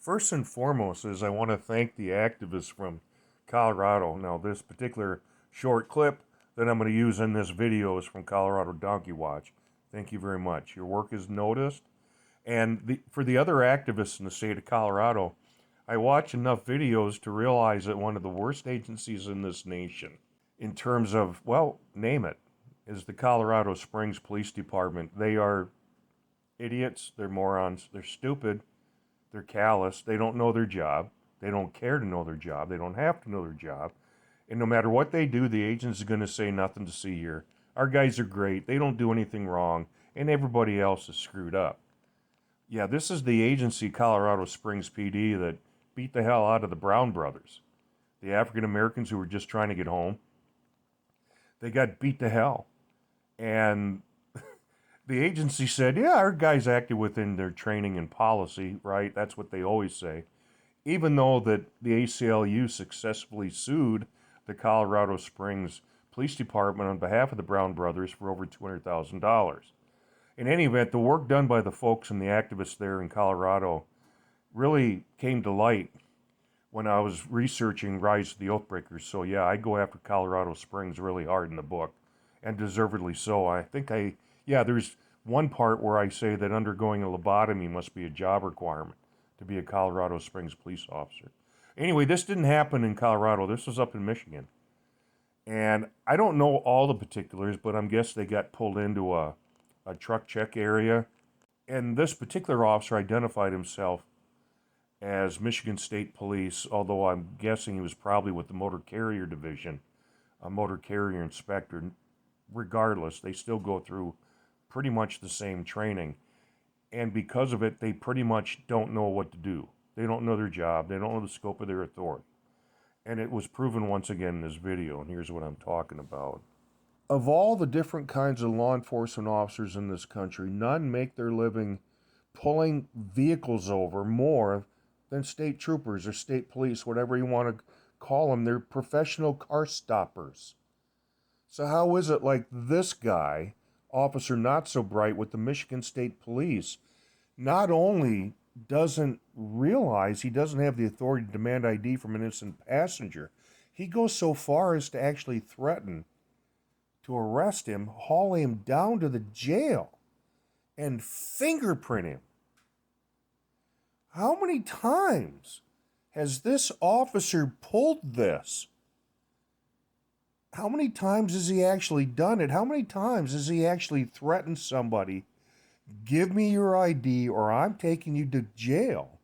First and foremost is I want to thank the activists from Colorado. Now, this particular short clip that I'm going to use in this video is from Colorado Donkey Watch. Thank you very much. Your work is noticed. And for the other activists in the state of Colorado, I watch enough videos to realize that one of the worst agencies in this nation, in terms of, well, name it, is the Colorado Springs Police Department. They are idiots, they're morons, they're stupid, they're callous, they don't know their job, they don't care to know their job, they don't have to know their job, and no matter what they do, the agent's going to say nothing to see here. Our guys are great, they don't do anything wrong, and everybody else is screwed up. Yeah, this is the agency, Colorado Springs PD, that beat the hell out of the Brown brothers, the African Americans who were just trying to get home. They got beat to hell. And the agency said, yeah, our guys acted within their training and policy, right? That's what they always say. Even though that the ACLU successfully sued the Colorado Springs Police Department on behalf of the Brown brothers for over $200,000. In any event, the work done by the folks and the activists there in Colorado really came to light when I was researching Rise of the Oathbreakers. So yeah, I go after Colorado Springs really hard in the book, and deservedly so. There's one part where I say that undergoing a lobotomy must be a job requirement to be a Colorado Springs police officer. Anyway, this didn't happen in Colorado. This was up in Michigan. And I don't know all the particulars, but I'm guessing they got pulled into a truck check area. And this particular officer identified himself as Michigan State Police, although I'm guessing he was probably with the Motor Carrier Division, a motor carrier inspector. Regardless, they still go through pretty much the same training. And because of it, they pretty much don't know what to do. They don't know their job. They don't know the scope of their authority. And it was proven once again in this video, and here's what I'm talking about. Of all the different kinds of law enforcement officers in this country, none make their living pulling vehicles over more than state troopers or state police, whatever you want to call them. They're professional car stoppers. So how is it like this guy, Officer Not So Bright with the Michigan State Police, not only doesn't realize he doesn't have the authority to demand ID from an innocent passenger, he goes so far as to actually threaten to arrest him, haul him down to the jail, and fingerprint him. How many times has this officer pulled this? How many times has he actually done it? How many times has he actually threatened somebody, give me your ID or I'm taking you to jail,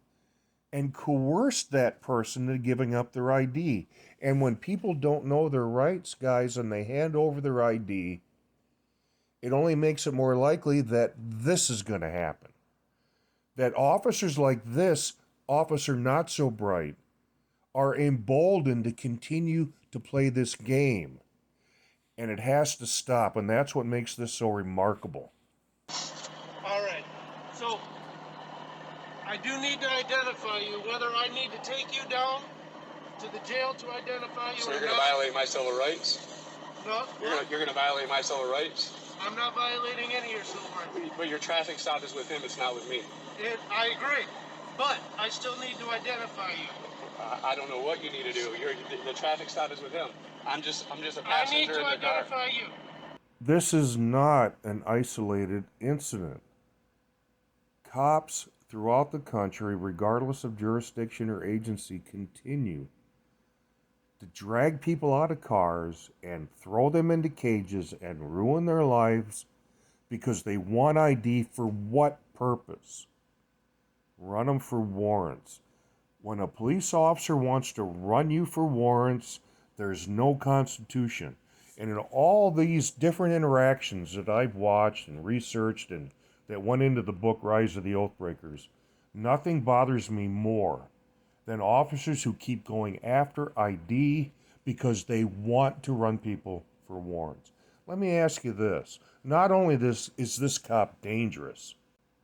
and coerced that person into giving up their ID? And when people don't know their rights, guys, and they hand over their ID, it only makes it more likely that this is going to happen. That officers like this, Officer Not So Bright, are emboldened to continue to play this game. And it has to stop, and that's what makes this so remarkable. All right, so I do need to identify you, whether I need to take you down to the jail to identify you. So you're going to violate my civil rights? No. You're going to violate my civil rights? I'm not violating any of your civil rights. But your traffic stop is with him, it's not with me. I agree, but I still need to identify you. I don't know what you need to do. The traffic stop is with him. I'm just a passenger I need to in the car. identify you. This is not an isolated incident. Cops throughout the country, regardless of jurisdiction or agency, continue to drag people out of cars and throw them into cages and ruin their lives because they want ID. For what purpose? Run them for warrants. When a police officer wants to run you for warrants, there's no constitution. And in all these different interactions that I've watched and researched and that went into the book Rise of the Oathbreakers, nothing bothers me more than officers who keep going after ID because they want to run people for warrants. Let me ask you this. Not only is this cop dangerous,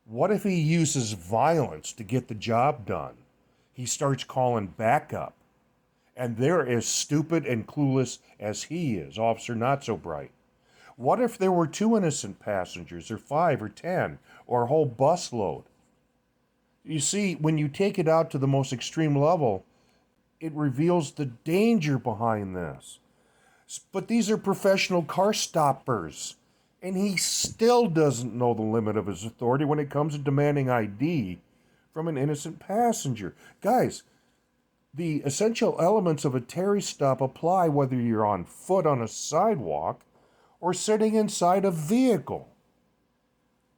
what if he uses violence to get the job done? He starts calling backup. And they're as stupid and clueless as he is, Officer Not So Bright. What if there were 2 innocent passengers, or 5 or 10, or a whole busload? You see, when you take it out to the most extreme level, it reveals the danger behind this. But these are professional car stoppers, and he still doesn't know the limit of his authority when it comes to demanding ID from an innocent passenger. Guys, the essential elements of a Terry stop apply whether you're on foot on a sidewalk or sitting inside a vehicle.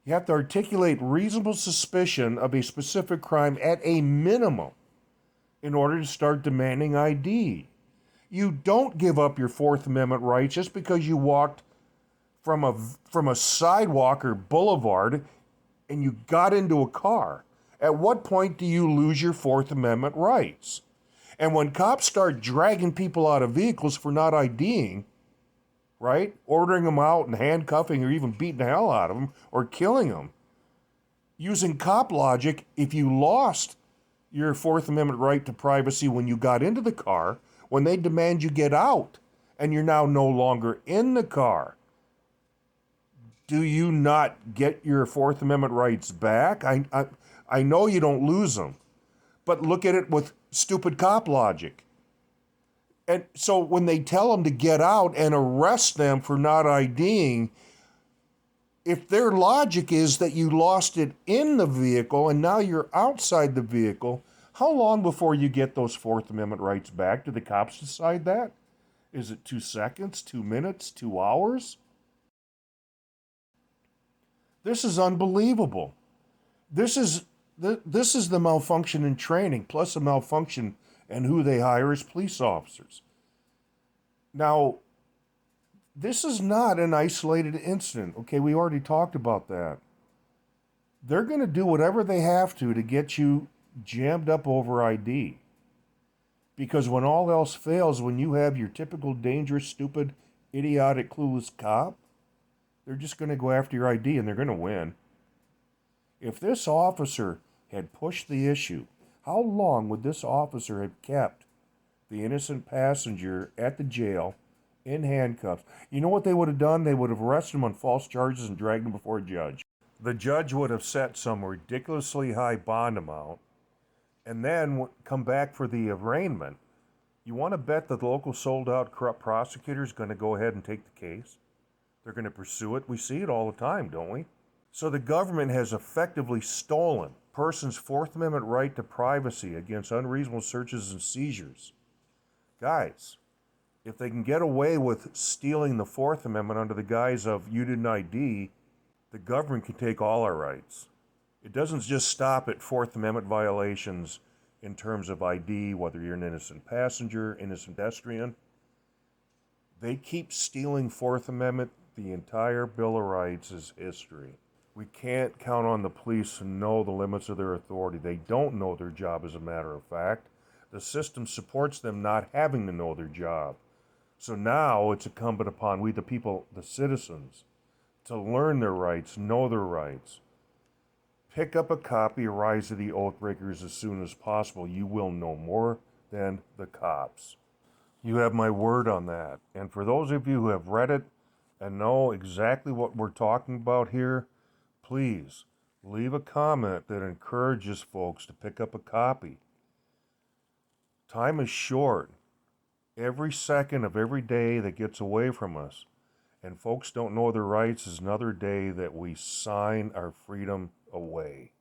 You have to articulate reasonable suspicion of a specific crime at a minimum in order to start demanding ID. You don't give up your Fourth Amendment rights just because you walked from a sidewalk or boulevard and you got into a car. At what point do you lose your Fourth Amendment rights? And when cops start dragging people out of vehicles for not IDing, right? Ordering them out and handcuffing or even beating the hell out of them or killing them. Using cop logic, if you lost your Fourth Amendment right to privacy when you got into the car, when they demand you get out and you're now no longer in the car, do you not get your Fourth Amendment rights back? I know you don't lose them, but look at it with stupid cop logic. And so when they tell them to get out and arrest them for not IDing, if their logic is that you lost it in the vehicle and now you're outside the vehicle, how long before you get those Fourth Amendment rights back? Do the cops decide that? Is it 2 seconds, 2 minutes, 2 hours? This is unbelievable. This is the malfunction in training, plus a malfunction in who they hire as police officers. Now, this is not an isolated incident. Okay, we already talked about that. They're going to do whatever they have to get you jammed up over ID. Because when all else fails, when you have your typical dangerous, stupid, idiotic, clueless cop, they're just going to go after your ID and they're going to win. If this officer had pushed the issue, how long would this officer have kept the innocent passenger at the jail in handcuffs? You know what they would have done? They would have arrested him on false charges and dragged him before a judge. The judge would have set some ridiculously high bond amount and then come back for the arraignment. You want to bet that the local sold-out corrupt prosecutor is going to go ahead and take the case? They're going to pursue it. We see it all the time, don't we? So the government has effectively stolen a person's Fourth Amendment right to privacy against unreasonable searches and seizures. Guys, if they can get away with stealing the Fourth Amendment under the guise of you didn't ID, the government can take all our rights. It doesn't just stop at Fourth Amendment violations in terms of ID, whether you're an innocent passenger, innocent pedestrian. They keep stealing Fourth Amendment. The entire Bill of Rights is history. We can't count on the police to know the limits of their authority. They don't know their job, as a matter of fact. The system supports them not having to know their job. So now it's incumbent upon we, the people, the citizens, to learn their rights, know their rights. Pick up a copy of Rise of the Oathbreakers as soon as possible. You will know more than the cops. You have my word on that. And for those of you who have read it and know exactly what we're talking about here, please leave a comment that encourages folks to pick up a copy. Time is short. Every second of every day that gets away from us and folks don't know their rights is another day that we sign our freedom away.